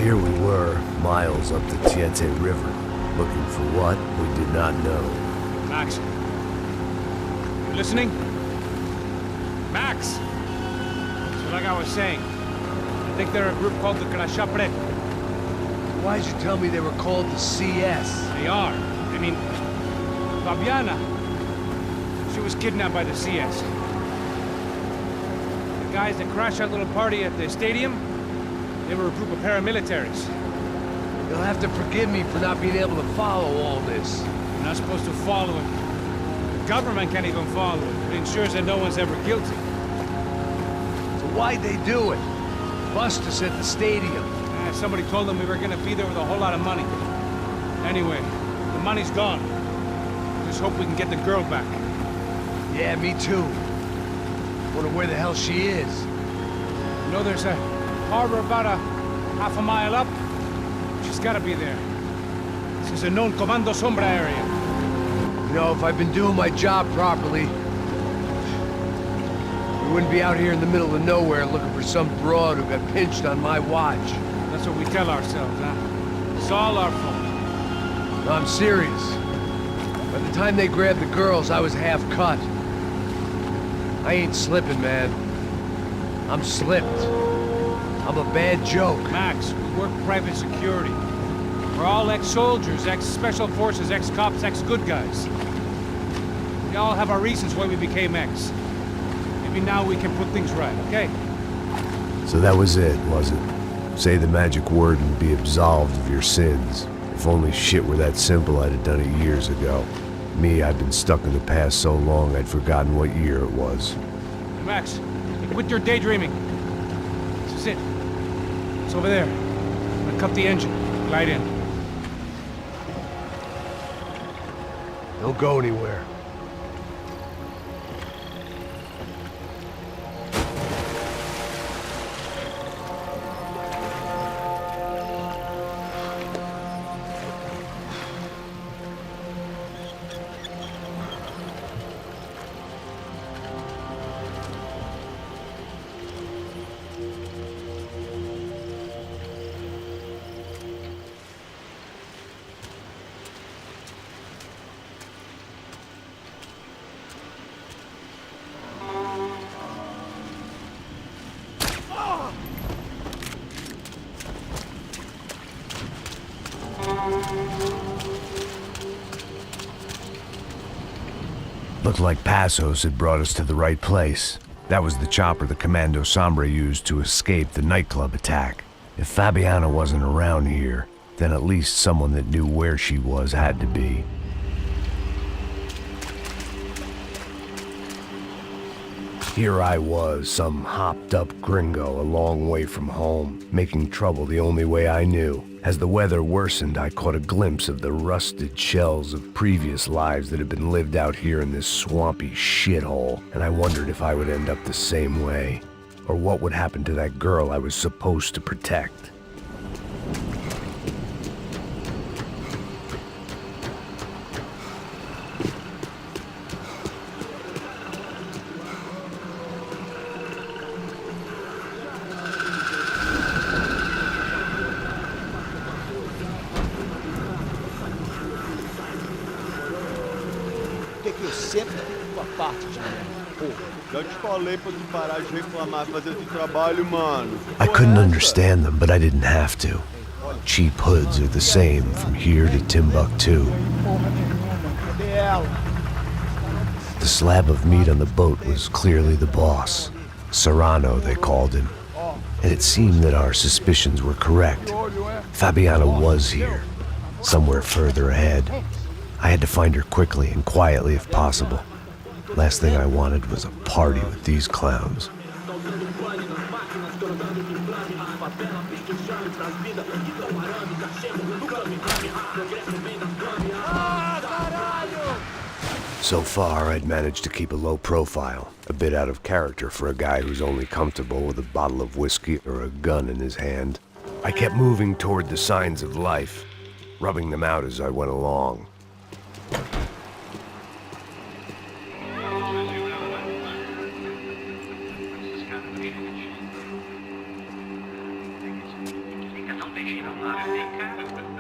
here we were, miles up the Tiete River, looking for what we did not know. Max. You listening? Max! So like I was saying, I think they're a group called the Crashapre. Why'd you tell me they were called the CS? They are. I mean, Fabiana, she was kidnapped by the CS. The guys that crashed that little party at the stadium, they were a group of paramilitaries. You'll have to forgive me for not being able to follow all this. You're not supposed to follow it. The government can't even follow it. It ensures that no one's ever guilty. So why'd they do it? Bust us at the stadium. Somebody told them we were gonna be there with a whole lot of money. Anyway, the money's gone. Just hope we can get the girl back. Yeah, me too. Wonder where the hell she is. You know there's a harbor about a half a mile up? She's gotta be there. This is a known Comando Sombra area. You know, if I've been doing my job properly, we wouldn't be out here in the middle of nowhere looking for some broad who got pinched on my watch. That's what we tell ourselves, huh? It's all our fault. No, I'm serious. By the time they grabbed the girls, I was half cut. I ain't slipping, man. I'm slipped. I'm a bad joke. Max, we work private security. We're all ex-soldiers, ex-special forces, ex-cops, ex-good guys. We all have our reasons why we became ex. Maybe now we can put things right, okay? So that was it, was it? Say the magic word and be absolved of your sins. If only shit were that simple, I'd have done it years ago. Me, I've been stuck in the past so long I'd forgotten what year it was. Max, quit your daydreaming. This is it. It's over there. I'm gonna cut the engine. Glide in. Don't go anywhere. Looked like Passos had brought us to the right place. That was the chopper the Comando Sombra used to escape the nightclub attack. If Fabiana wasn't around here, then at least someone that knew where she was had to be. Here I was, some hopped-up gringo a long way from home, making trouble the only way I knew. As the weather worsened, I caught a glimpse of the rusted shells of previous lives that had been lived out here in this swampy shithole, and I wondered if I would end up the same way, or what would happen to that girl I was supposed to protect. Já te falei pra tu parar de reclamar, fazer teu trabalho, mano. I couldn't understand them, but I didn't have to. Cheap hoods are the same from here to Timbuktu. The slab of meat on the boat was clearly the boss. Serrano, they called him. And it seemed that our suspicions were correct. Fabiana was here, somewhere further ahead. I had to find her quickly and quietly if possible. Last thing I wanted was a party with these clowns. So far, I'd managed to keep a low profile, a bit out of character for a guy who's only comfortable with a bottle of whiskey or a gun in his hand. I kept moving toward the signs of life, rubbing them out as I went along.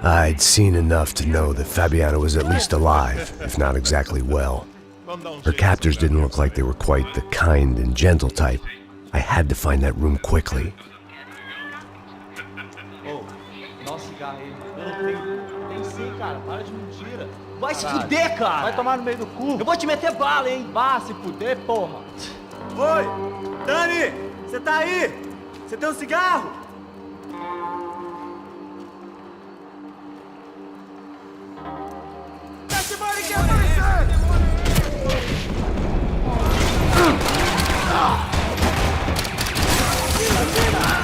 I'd seen enough to know that Fabiana was at least alive, if not exactly well. Her captors didn't look like they were quite the kind and gentle type. I had to find that room quickly. Tem sim, cara. Para de mentira. Vai se fuder, cara. Vai tomar no meio do cu. Eu vou te meter bala, hein. Vá se fuder, porra. Oi, Dani, você tá aí? Você tem um cigarro? Desce, mano, que é você?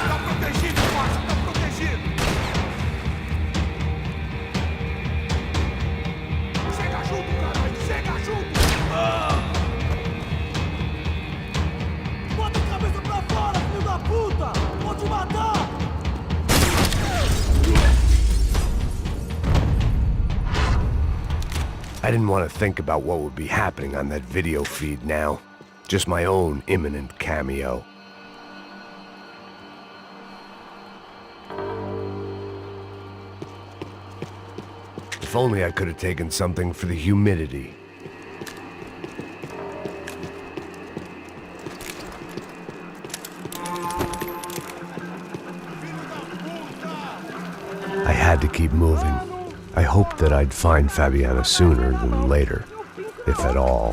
Tá protegido, parça, tá protegido. Chega junto, caralho, chega junto. Bota a cabeça pra fora, filho da puta. Vou te matar. I didn't want to think about what would be happening on that video feed now. Just my own imminent cameo. If only I could have taken something for the humidity. I had to keep moving. I hoped that I'd find Fabiana sooner than later, if at all.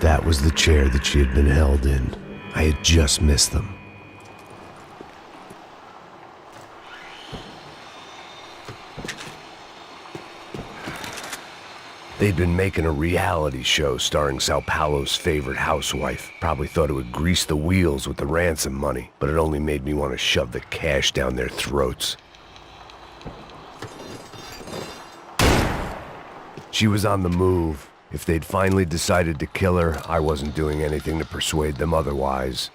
That was the chair that she had been held in. I had just missed them. They'd been making a reality show starring São Paulo's favorite housewife. Probably thought it would grease the wheels with the ransom money, but it only made me want to shove the cash down their throats. She was on the move. If they'd finally decided to kill her, I wasn't doing anything to persuade them otherwise.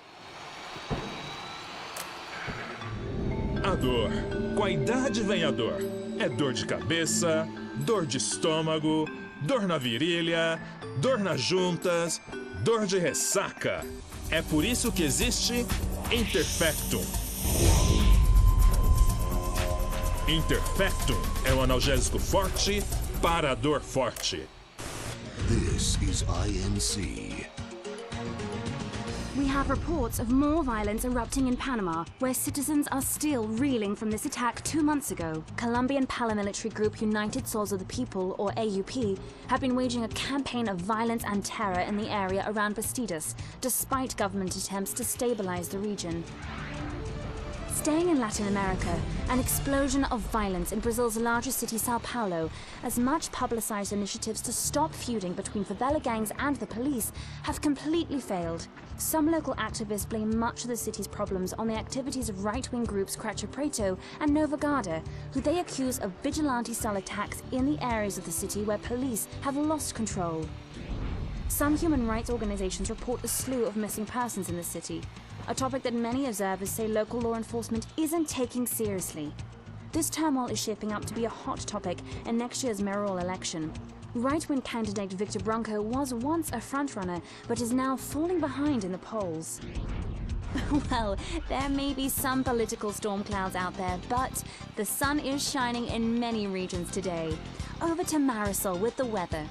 A dor. Com a idade vem a dor. É dor de cabeça, dor de estômago, dor na virilha, dor nas juntas, dor de ressaca. É por isso que existe Interfectum. Interfectum é um analgésico forte para a dor forte. This is INC. We have reports of more violence erupting in Panama, where citizens are still reeling from this attack 2 months ago. Colombian paramilitary group United Souls of the People, or AUP, have been waging a campaign of violence and terror in the area around Bastidas, despite government attempts to stabilize the region. Staying in Latin America, an explosion of violence in Brazil's largest city, São Paulo, as much publicized initiatives to stop feuding between favela gangs and the police have completely failed. Some local activists blame much of the city's problems on the activities of right-wing groups Cracha Preto and Nova Guarda, who they accuse of vigilante-style attacks in the areas of the city where police have lost control. Some human rights organizations report a slew of missing persons in the city, a topic that many observers say local law enforcement isn't taking seriously. This turmoil is shaping up to be a hot topic in next year's mayoral election. Right-wing candidate Victor Branco was once a frontrunner, but is now falling behind in the polls. Well, there may be some political storm clouds out there, but the sun is shining in many regions today. Over to Marisol with the weather.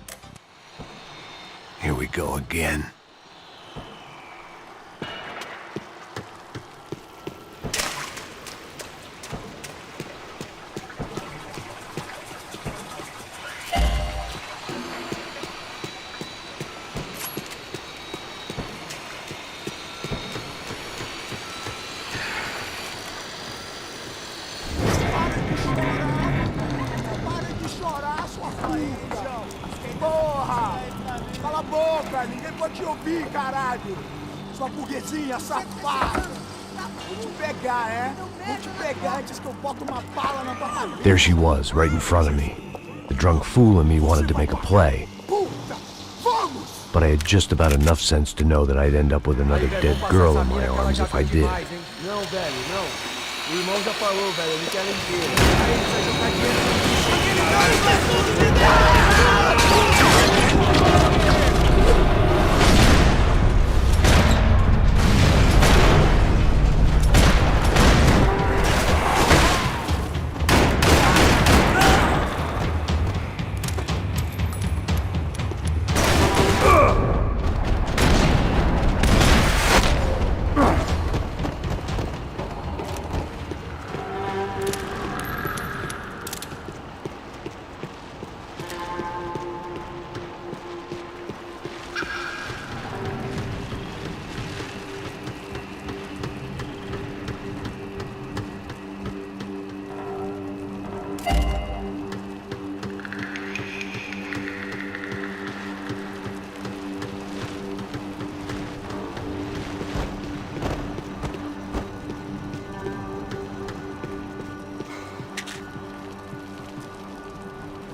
Here we go again. Cala a boca, ninguém pode te ouvir, caralho! Sua burguesinha safada! Vou te pegar, é? Vou te pegar antes que eu boto uma bala na tua cabeça! There she was, right in front of me. The drunk fool in me wanted to make a play. Puta! Vamos! But I had just about enough sense to know that I'd end up with another dead girl in my arms if I did. Não, velho, não. O irmão já falou, velho, ele quer ela inteira. Aí, você vai jogar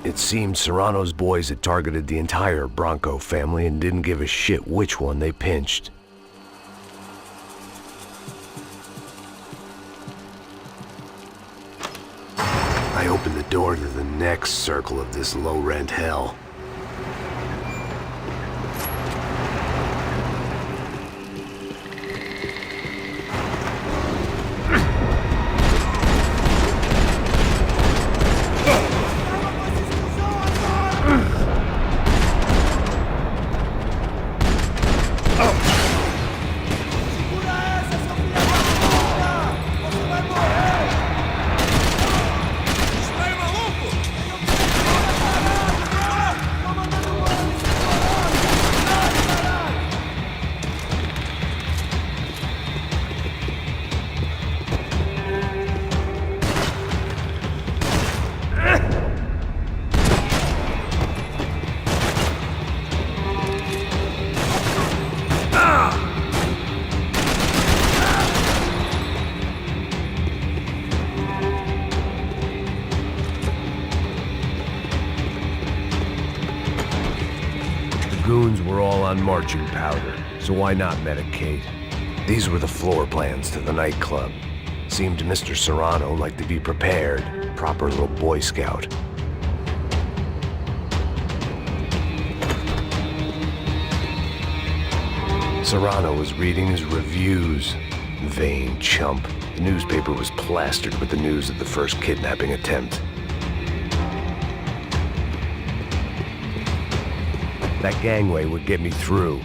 It seemed Serrano's boys had targeted the entire Bronco family and didn't give a shit which one they pinched. I opened the door to the next circle of this low-rent hell. Goons were all on marching powder, so why not medicate? These were the floor plans to the nightclub. Seemed to Mr. Serrano like to be prepared. Proper little Boy Scout. Serrano was reading his reviews. Vain chump. The newspaper was plastered with the news of the first kidnapping attempt. That gangway would get me through.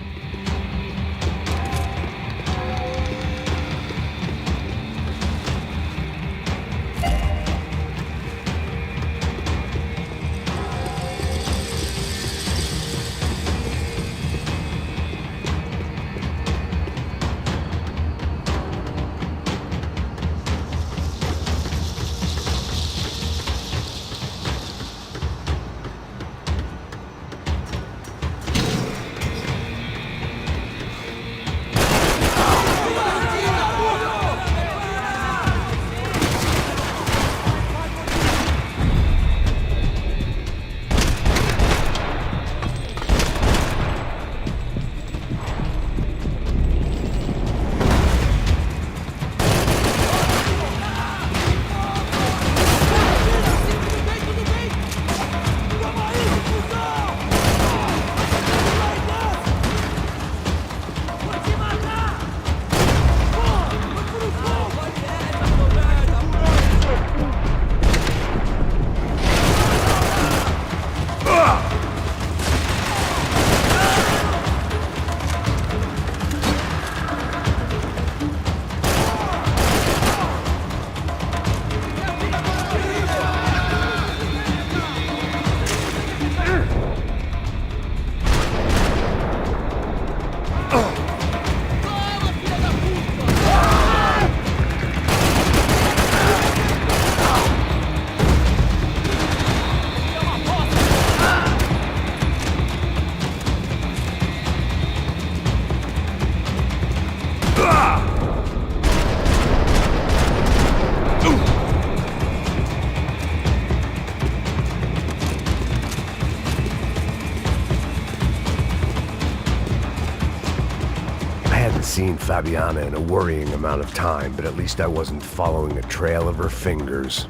seen Fabiana in a worrying amount of time, but at least I wasn't following a trail of her fingers.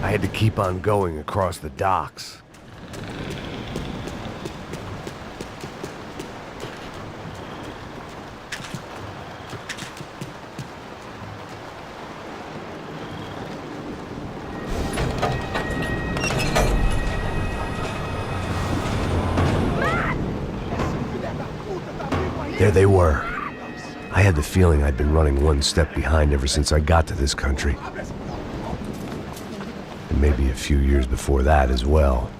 I had to keep on going across the docks. There they were. I had the feeling I'd been running one step behind ever since I got to this country. And maybe a few years before that as well.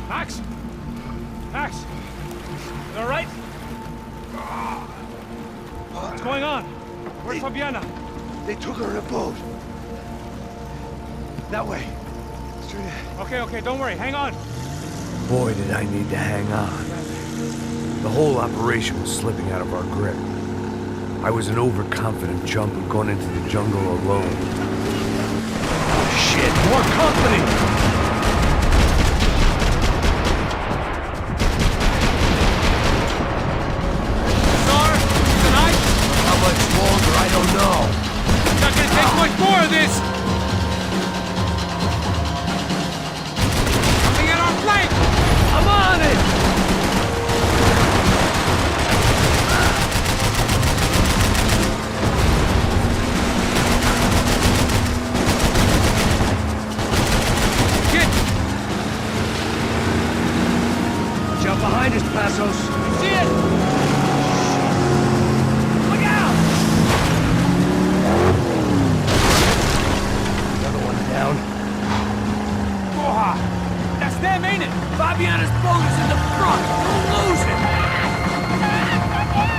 Max? Max? You all right? What's going on? Where's Fabiana? They took her in a boat. That way. Straight ahead. Okay, don't worry. Hang on. Boy, did I need to hang on. The whole operation was slipping out of our grip. I was an overconfident chump who'd gone into the jungle alone. Shit, more company! Star, tonight? How much longer? I don't know. Not gonna take much more of this! Coming in our flank! I'm on it! Behind us, Passos. See it! Look out! Another one down. Porra! That's them, ain't it? Fabiana's boat is in the front. Don't lose it.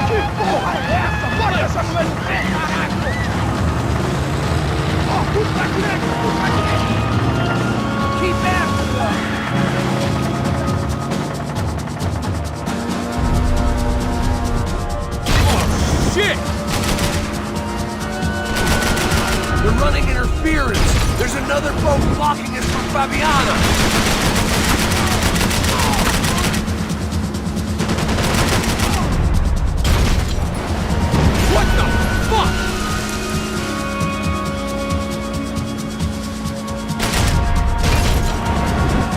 Que porra é essa? Bota essa mulher no pé, caraca! Ó, puxa pra direita, puxa pra direita! Keep after them! Shit! They're running interference. There's another boat blocking us from Fabiana. What the fuck?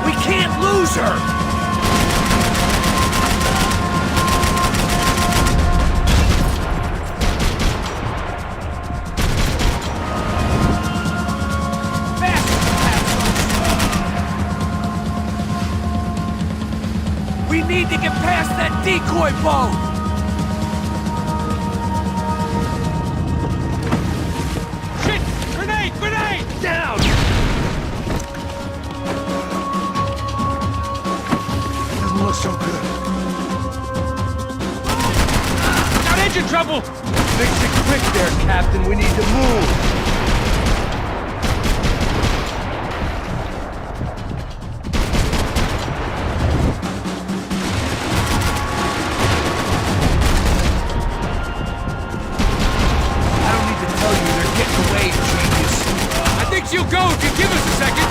We can't lose her. We need to get past that decoy boat! Shit! Grenade! Grenade! Down! Doesn't look so good. Got engine trouble! Fix it quick there, Captain. We need to move. You go if you give us a second!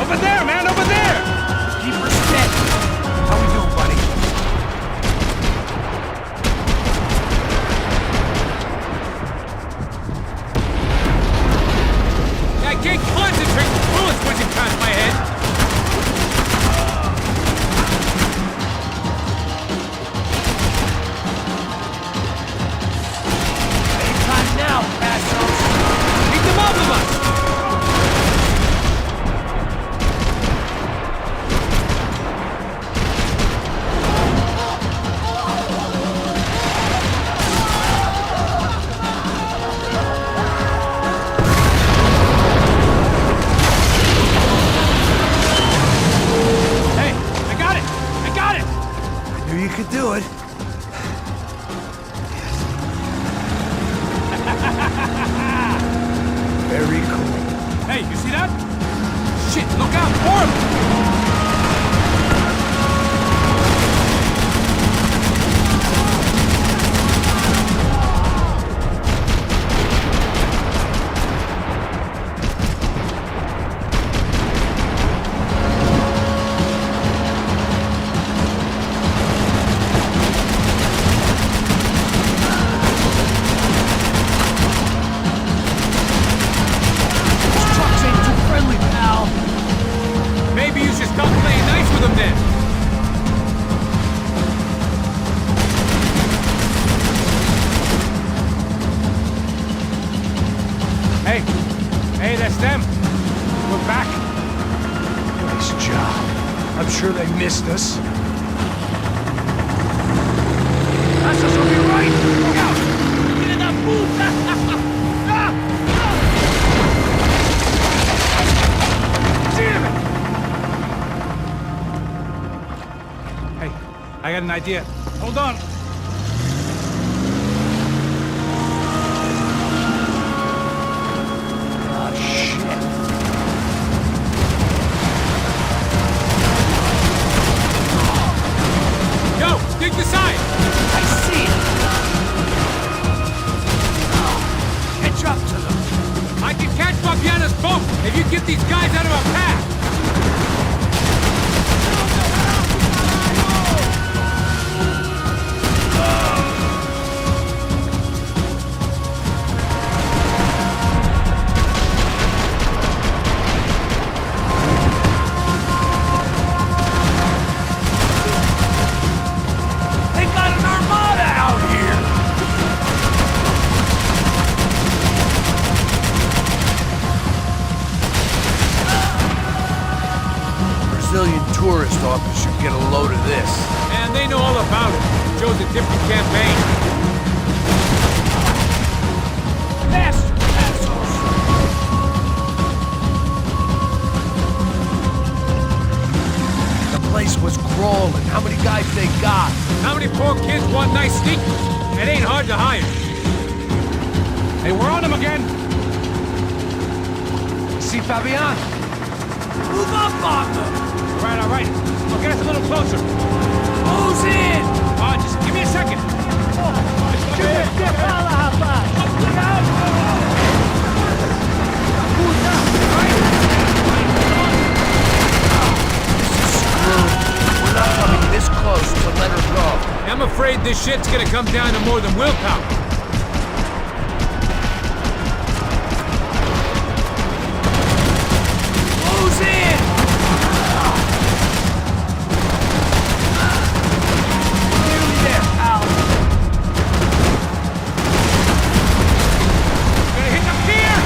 Over there, man, over there! Keep her steady. How we doing, buddy? I can't concentrate with bullets whizzing past my head! Time now, Passos. Keep them off of us! You could do it. Very cool. Hey, you see that? Shit, look out for him! Hey, that's them. We're back. Nice job. I'm sure they missed us. Passos will be right! Look out! Filha da puta! Damn it! Hey, I got an idea. Hold on. Oh, shit. Yo, dig the side! I see it! Catch up to them! I can catch Fabiana's boat if you get these guys out of our path! They got an armada out here! Brazilian tourist office should get a load of this. And they know all about it. Shows a different campaign. Faster, assholes! The place was crawling. How many guys they got? How many poor kids want nice sneakers? It ain't hard to hire. Hey, we're on them again. See Fabian? Move up on them! All right. I'll get us a little closer. Who's in? Just give me a second. Fala, rapaz! We're not coming this close to let her go. I'm afraid this shit's gonna come down to more than willpower. Who's in? Nearly there, pal. Gonna hit the pier!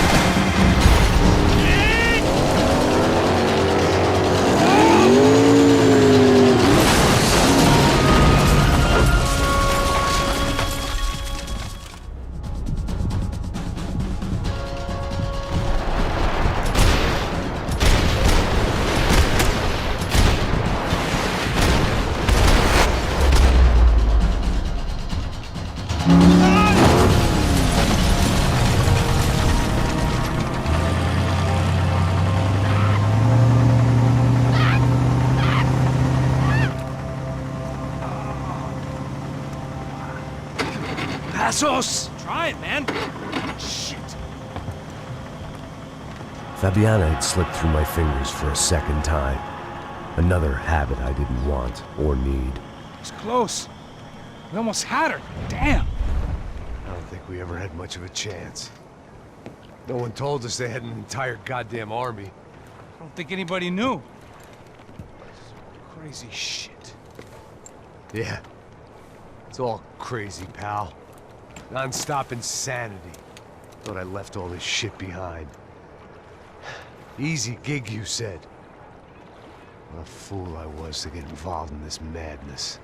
Passos! Try it, man. Shit. Fabiana had slipped through my fingers for a second time. Another habit I didn't want or need. It's close. We almost had her. Damn. I don't think we ever had much of a chance. No one told us they had an entire goddamn army. I don't think anybody knew. Crazy shit. Yeah. It's all crazy, pal. Non-stop insanity. Thought I left all this shit behind. Easy gig, you said. What a fool I was to get involved in this madness.